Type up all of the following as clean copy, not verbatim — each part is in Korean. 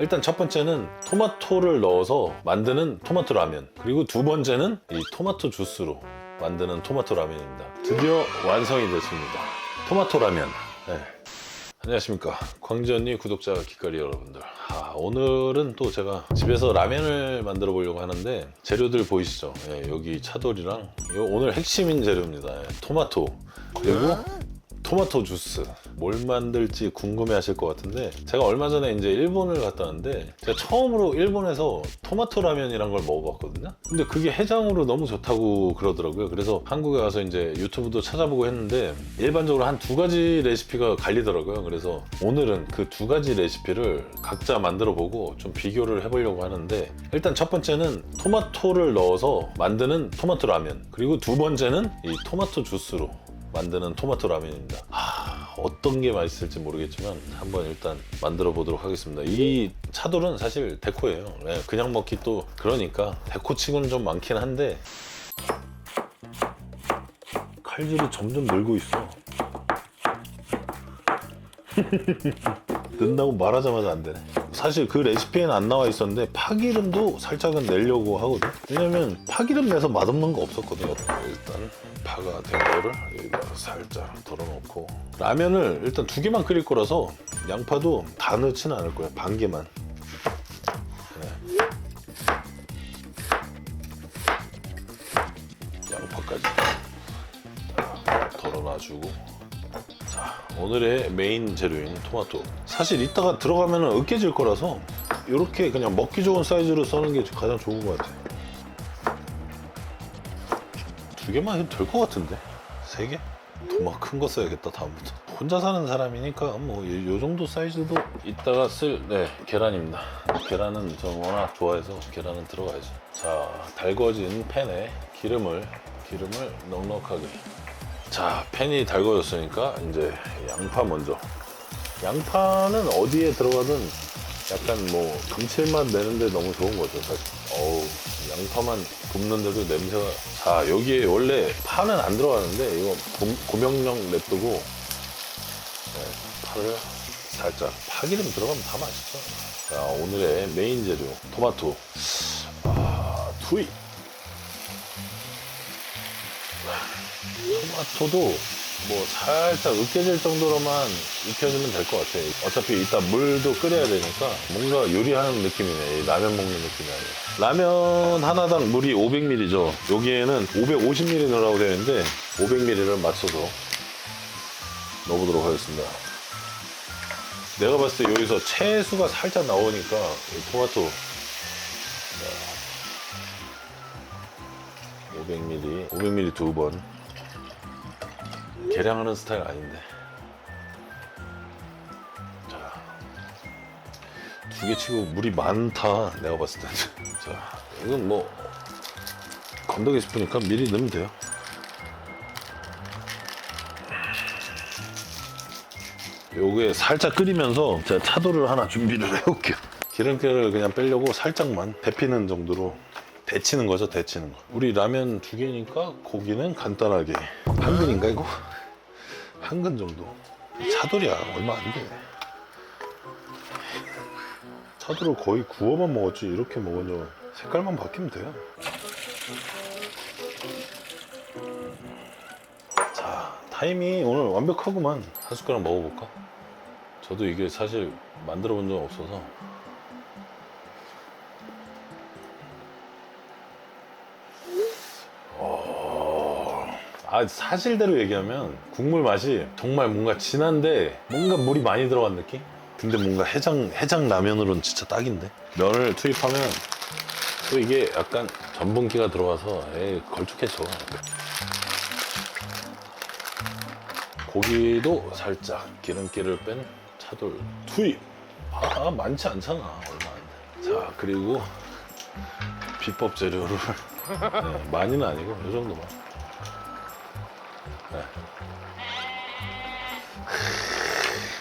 일단 첫 번째는 토마토를 넣어서 만드는 토마토 라면, 그리고 두 번째는 이 토마토 주스로 만드는 토마토 라면입니다. 드디어 완성이 됐습니다. 토마토 라면. 네. 안녕하십니까, 광지언니 구독자 기꺼리 여러분들. 오늘은 또 제가 집에서 라면을 만들어 보려고 하는데, 재료들 보이시죠? 여기 차돌이랑 오늘 핵심인 재료입니다. 토마토, 그리고 토마토 주스. 뭘 만들지 궁금해 하실 것 같은데, 제가 얼마 전에 이제 일본을 갔다 왔는데, 제가 처음으로 일본에서 토마토 라면이란 걸 먹어봤거든요. 근데 그게 해장으로 너무 좋다고 그러더라고요. 그래서 한국에 와서 이제 유튜브도 찾아보고 했는데, 일반적으로 한 두 가지 레시피가 갈리더라고요. 그래서 오늘은 그 두 가지 레시피를 각자 만들어 보고 좀 비교를 해보려고 하는데, 일단 첫 번째는 토마토를 넣어서 만드는 토마토 라면, 그리고 두 번째는 이 토마토 주스로 만드는 토마토 라면입니다. 어떤 게 맛있을지 모르겠지만 한번 일단 만들어 보도록 하겠습니다. 이 차돌은 사실 데코예요. 그냥 먹기 또 그러니까 데코치고는 좀 많긴 한데, 칼질이 점점 늘고 있어. 는다고 말하자마자 안 되네. 사실 그 레시피에는 안 나와 있었는데 파기름도 살짝은 내려고 하거든. 왜냐면 파기름 내서 맛없는 거 없었거든요. 일단 파가 된 거를 여기다 살짝 덜어놓고, 라면을 일단 두 개만 끓일 거라서 양파도 다 넣지는 않을 거예요. 반 개만. 양파까지 덜어놔주고. 자, 오늘의 메인 재료인 토마토. 사실 이따가 들어가면 으깨질 거라서 이렇게 그냥 먹기 좋은 사이즈로 써는 게 가장 좋은 것 같아. 두 개만 해도 될 것 같은데? 세 개? 더 큰 거 써야겠다, 다음부터. 혼자 사는 사람이니까 뭐 이 정도 사이즈도. 이따가 쓸 계란입니다. 계란은 저 워낙 좋아해서 계란은 들어가야지. 자, 달궈진 팬에 기름을 넉넉하게. 자, 팬이 달궈졌으니까 이제 양파 먼저. 양파는 어디에 들어가든 약간 뭐 감칠맛 내는데 너무 좋은 거죠, 사실. 어우, 양파만 굽는데도 냄새가. 자, 여기에 원래 파는 안 들어가는데 이거 고명령 냅두고, 파를 살짝, 파기름 들어가면 다 맛있죠. 자, 오늘의 메인 재료 토마토. 투입. 토마토도 뭐 살짝 으깨질 정도로만 익혀주면 될 것 같아. 어차피 이따 물도 끓여야 되니까 뭔가 요리하는 느낌이네. 라면 먹는 느낌이 아니라. 라면 하나당 물이 500ml죠. 여기에는 550ml 넣으라고 되어 있는데 500ml를 맞춰서 넣어보도록 하겠습니다. 내가 봤을 때 여기서 채수가 살짝 나오니까 이 토마토 500ml 두 번. 계량하는 스타일 아닌데. 자, 두 개 치고 물이 많다, 내가 봤을 때. 자, 이건 뭐 건더기 스프니까 미리 넣으면 돼요. 요게 살짝 끓이면서 제가 차돌을 하나 준비를 해올게요. 기름기를 그냥 빼려고 살짝만 데피는 정도로. 데치는 거죠, 데치는 거. 우리 라면 두 개니까 고기는 간단하게. 한 근인가 이거? 한 근 정도. 차돌이야, 얼마 안 돼. 차돌을 거의 구워만 먹었지, 이렇게 먹으면 색깔만 바뀌면 돼요. 자, 타이밍이 오늘 완벽하구만. 한 숟가락 먹어볼까? 저도 이게 사실 만들어 본 적 없어서. 사실대로 얘기하면 국물 맛이 정말 뭔가 진한데 뭔가 물이 많이 들어간 느낌? 근데 뭔가 해장 라면으로는 진짜 딱인데? 면을 투입하면 또 이게 약간 전분기가 들어가서 걸쭉해져. 고기도 살짝 기름기를 뺀 차돌 투입. 많지 않잖아, 얼마 안 돼. 자, 그리고 비법 재료를 많이는 아니고 이 정도만.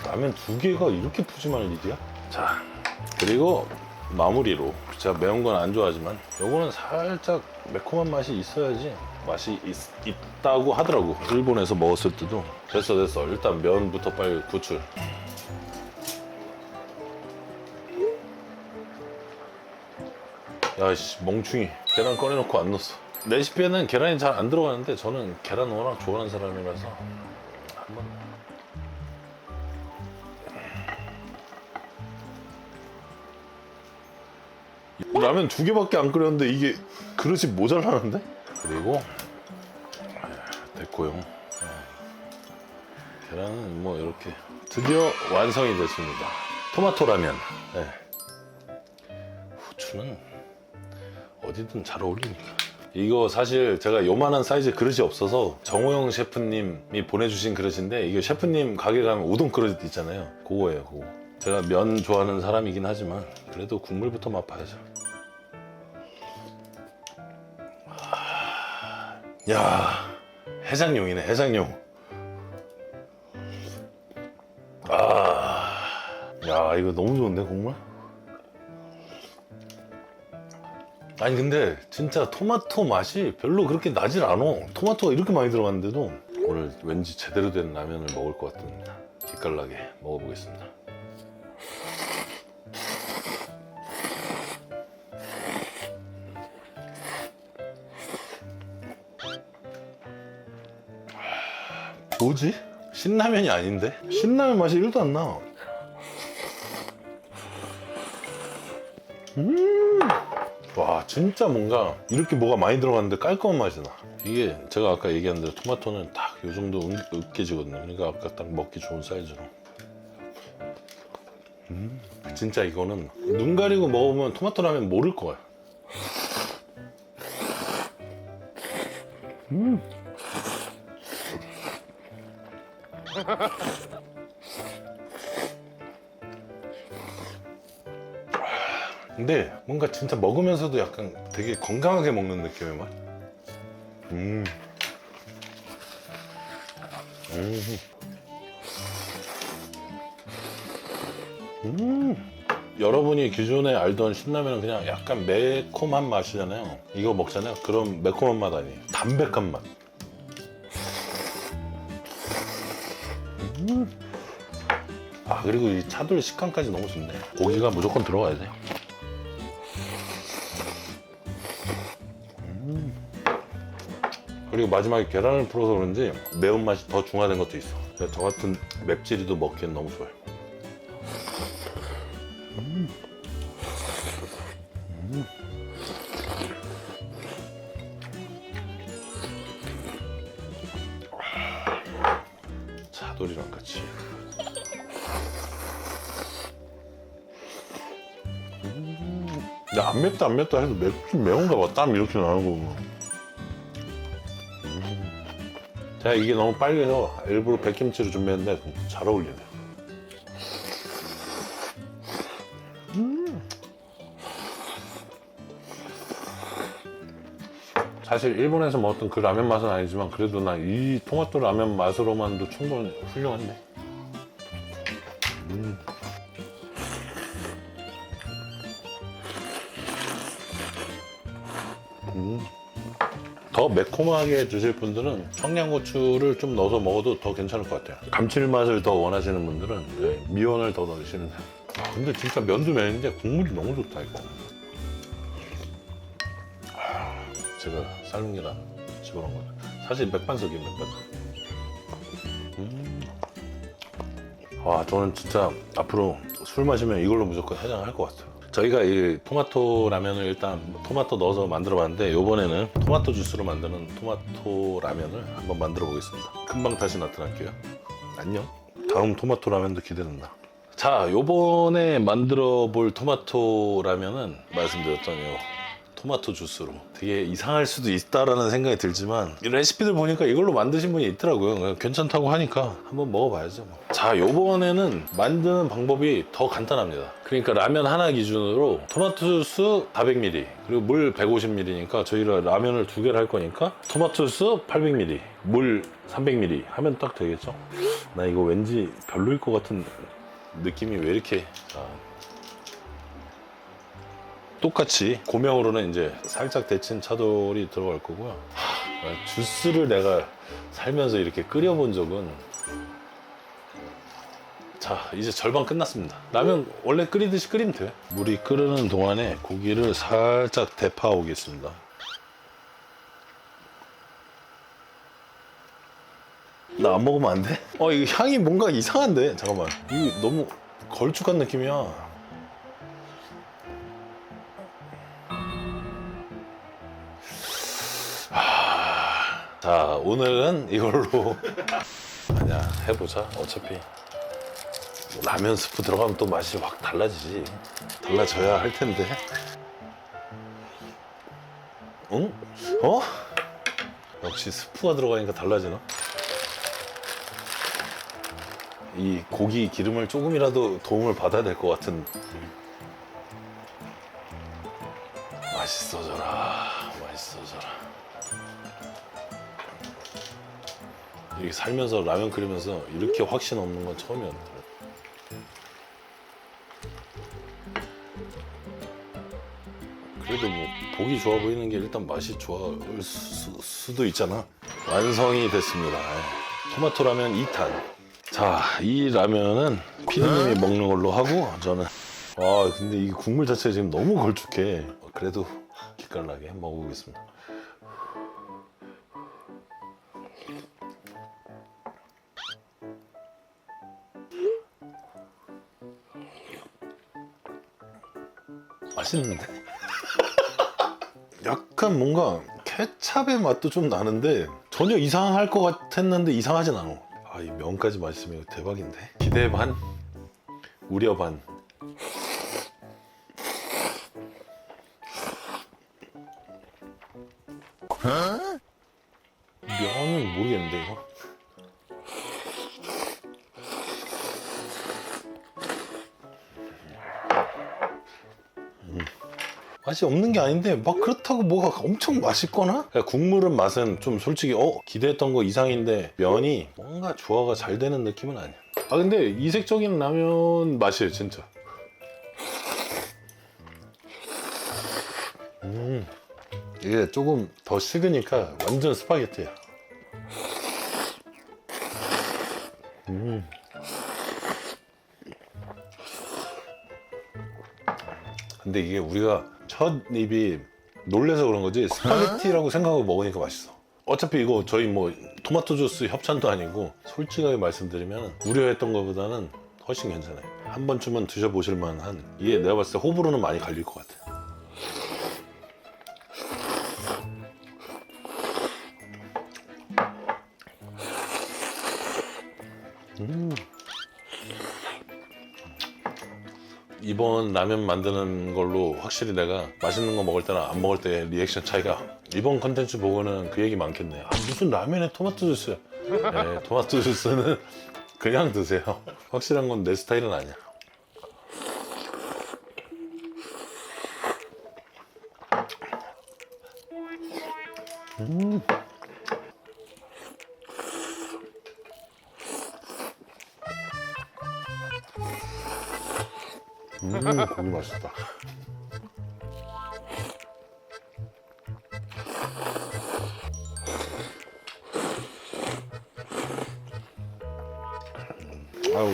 라면 두 개가 이렇게 푸짐할 일이야? 자, 그리고 마무리로, 제가 매운 건 안 좋아하지만 요거는 살짝 매콤한 맛이 있어야지 맛이 있다고 하더라고. 일본에서 먹었을 때도. 됐어. 일단 면부터 빨리 구출. 야씨 멍충이 계란 꺼내놓고 안 넣었어. 레시피에는 계란이 잘 안 들어가는데 저는 계란 워낙 좋아하는 사람이라서 한번. 라면 2개밖에 안 끓였는데 이게 그릇이 모자라는데? 그리고 됐고요. 계란은 뭐 이렇게 드디어 완성이 됐습니다. 토마토 라면. 네. 후추는 어디든 잘 어울리니까. 이거 사실 제가 요만한 사이즈 그릇이 없어서 정호영 셰프님이 보내주신 그릇인데, 이게 셰프님 가게 가면 우동 그릇 있잖아요. 그거예요, 그거. 제가 면 좋아하는 사람이긴 하지만 그래도 국물부터 맛봐야죠. 야, 해장용이네, 해장용. 야, 이거 너무 좋은데, 국물? 아니 근데 진짜 토마토 맛이 별로 그렇게 나질 않아. 토마토가 이렇게 많이 들어갔는데도. 오늘 왠지 제대로 된 라면을 먹을 것 같은 기깔나게 먹어보겠습니다. 뭐지? 신라면이 아닌데? 신라면 맛이 1도 안 나. 와, 진짜 뭔가 이렇게 뭐가 많이 들어갔는데 깔끔한 맛이 나. 이게 제가 아까 얘기한 대로 토마토는 딱 이 정도 으깨지거든요. 그러니까 아까 딱 먹기 좋은 사이즈로. 진짜 이거는 눈 가리고 먹으면 토마토 라면 모를 거야. 근데 뭔가 진짜 먹으면서도 약간 되게 건강하게 먹는 느낌의 맛. 여러분이 기존에 알던 신라면은 그냥 약간 매콤한 맛이잖아요. 이거 먹잖아요. 그럼 매콤한 맛 아니에요. 담백한 맛. 아, 그리고 이 차돌 식감까지 너무 좋네. 고기가 무조건 들어가야 돼. 그리고 마지막에 계란을 풀어서 그런지 매운맛이 더 중화된 것도 있어. 저 같은 맵찔이도 먹기엔 너무 좋아요. 차돌이랑 같이. 근데 안 맵다 안 맵다 해도 맵긴 매운가 봐. 땀 이렇게 나는 거 보면. 제가 이게 너무 빨개서 일부러 백김치로 준비했는데 잘 어울리네요. 사실 일본에서 먹었던 그 라면 맛은 아니지만 그래도 난 이 토마토 라면 맛으로만도 충분히 훌륭한데. 더 매콤하게 드실 분들은 청양고추를 좀 넣어서 먹어도 더 괜찮을 것 같아요. 감칠맛을 더 원하시는 분들은 미원을 더 넣으시는. 근데 진짜 면도 면인데 국물이 너무 좋다 이거. 제가 삶은 계란 집어넣은 거죠. 사실 맥반석이에요, 맥반석. 와, 저는 진짜 앞으로 술 마시면 이걸로 무조건 해장할 것 같아요. 저희가 이 토마토 라면을 일단 토마토 넣어서 만들어 봤는데, 이번에는 토마토 주스로 만드는 토마토 라면을 한번 만들어 보겠습니다. 금방 다시 나타날게요. 안녕. 다음 토마토 라면도 기대된다. 자, 요번에 만들어 볼 토마토 라면은 말씀드렸던 요 토마토 주스로. 되게 이상할 수도 있다라는 생각이 들지만 이 레시피들 보니까 이걸로 만드신 분이 있더라고요. 괜찮다고 하니까 한번 먹어봐야죠. 자, 요번에는 만드는 방법이 더 간단합니다. 그러니까 라면 하나 기준으로 토마토 주스 400ml 그리고 물 150ml니까 저희가 라면을 2개를 할 거니까 토마토 주스 800ml 물 300ml 하면 딱 되겠죠. 나 이거 왠지 별로일 것 같은 느낌이 왜 이렇게. 똑같이 고명으로는 이제 살짝 데친 차돌이 들어갈 거고요. 주스를 내가 살면서 이렇게 끓여본 적은. 자, 자, 이제 절반 끝났습니다. 라면 원래 끓이듯이 끓이면 돼요. 물이 끓는 동안에 고기를 살짝 데파 오겠습니다. 나 안 먹으면 안 돼? 이거 향이 뭔가 이상한데? 잠깐만. 이거 너무 걸쭉한 느낌이야. 자, 오늘은 이걸로 아니야, 해보자. 어차피 뭐 라면 스프 들어가면 또 맛이 확 달라지지. 달라져야 할 텐데. 응? 역시 스프가 들어가니까 달라지나? 이 고기 기름을 조금이라도 도움을 받아야 될 것 같은. 맛있어져라, 맛있어져라. 이렇게 살면서 라면 끓이면서 이렇게 확신 없는 건 처음이었는데. 그래도 뭐 보기 좋아 보이는 게 일단 맛이 좋을 수도 있잖아. 완성이 됐습니다. 토마토 라면 2탄. 자, 이 라면은 피디님이 먹는 걸로 하고 저는 근데 이 국물 자체가 지금 너무 걸쭉해. 그래도 기깔나게 먹어보겠습니다. 맛있는데? 약간 뭔가 케찹의 맛도 좀 나는데 전혀 이상할 것 같았는데 이상하진 않아. 이 면까지 맛있으면 대박인데? 기대 반, 우려 반. 면은 모르겠는데 이거? 맛이 없는 게 아닌데 막 그렇다고 뭐가 엄청 맛있거나? 국물은 맛은 좀 솔직히 기대했던 거 이상인데 면이 뭔가 조화가 잘 되는 느낌은 아니야. 근데 이색적인 라면 맛이에요 진짜. 이게 조금 더 식으니까 완전 스파게티야. 근데 이게 우리가 첫 입이 놀래서 그런 거지 스파게티라고 생각하고 먹으니까 맛있어. 어차피 이거 저희 뭐 토마토 주스 협찬도 아니고 솔직하게 말씀드리면 우려했던 것보다는 훨씬 괜찮아요. 한 번쯤은 드셔보실 만한. 이게 내가 봤을 때 호불호는 많이 갈릴 것 같아. 이번 라면 만드는 걸로 확실히 내가 맛있는 거 먹을 때나 안 먹을 때 리액션 차이가, 이번 컨텐츠 보고는 그 얘기 많겠네. 무슨 라면에 토마토 주스야. 네, 토마토 주스는 그냥 드세요. 확실한 건 내 스타일은 아니야. 고기 맛있다.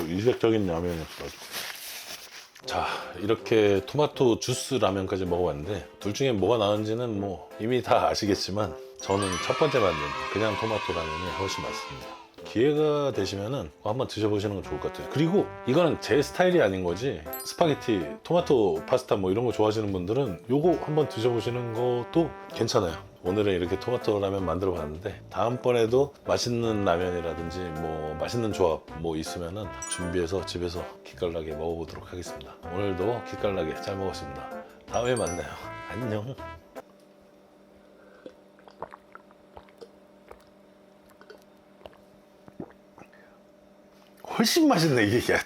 이색적인 라면이었어. 자, 이렇게 토마토 주스 라면까지 먹어봤는데 둘 중에 뭐가 나은지는 뭐 이미 다 아시겠지만 저는 첫 번째 만든 그냥 토마토 라면이 훨씬 맛있습니다. 기회가 되시면은 한번 드셔보시는 건 좋을 것 같아요. 그리고 이거는 제 스타일이 아닌 거지, 스파게티, 토마토 파스타 뭐 이런 거 좋아하시는 분들은 요거 한번 드셔보시는 것도 괜찮아요. 오늘은 이렇게 토마토 라면 만들어 봤는데 다음번에도 맛있는 라면이라든지 뭐 맛있는 조합 뭐 있으면은 준비해서 집에서 기깔나게 먹어보도록 하겠습니다. 오늘도 기깔나게 잘 먹었습니다. 다음에 만나요. 안녕. 훨씬 맛있네 이게.